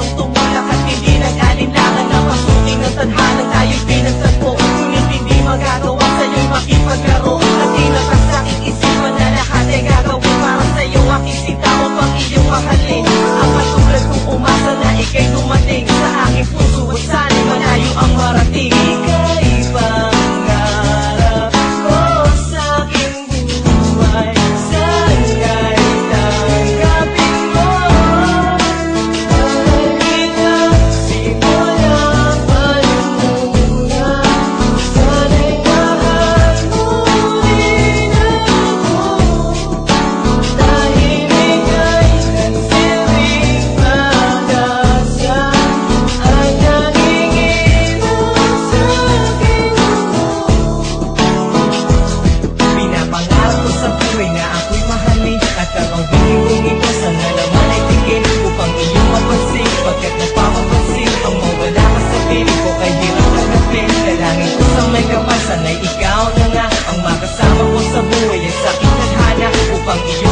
marunong tumulak at hindi nag-alinlangan na pasukin ng tadhanang tayo'y pinagtagpo. Ngunit hindi magagawa sa'yo'y makipaglaro at di nakasaking isipan na lahat ay gagawin para sa'yo aking sinta upang iyong mahalin. Ang katulad kong umasa na ika'y dumating sa aking puso at sana'y malayo ang marating. Ika'y pangarap ko sa aking buhay, sana'y tanggapin mo. Halika, simula pa yung muna, sana'y mahal mo rin ako. Tahimik ay nagsilbing pag-asa, ay nanginginom sa aking puso. Pinapangarap ko sa buhay na ako'y mahalin at kakawin kong ito sana naman ay tingin upang iyong mapansin, pagkat napapapansin ang mawala ka sa piling ko kay hirap tanggapin. Dalangin ko sa may kapal, sana'y ikaw na nga ang makasama ko sa buhay at sa aking tadhana upang iyong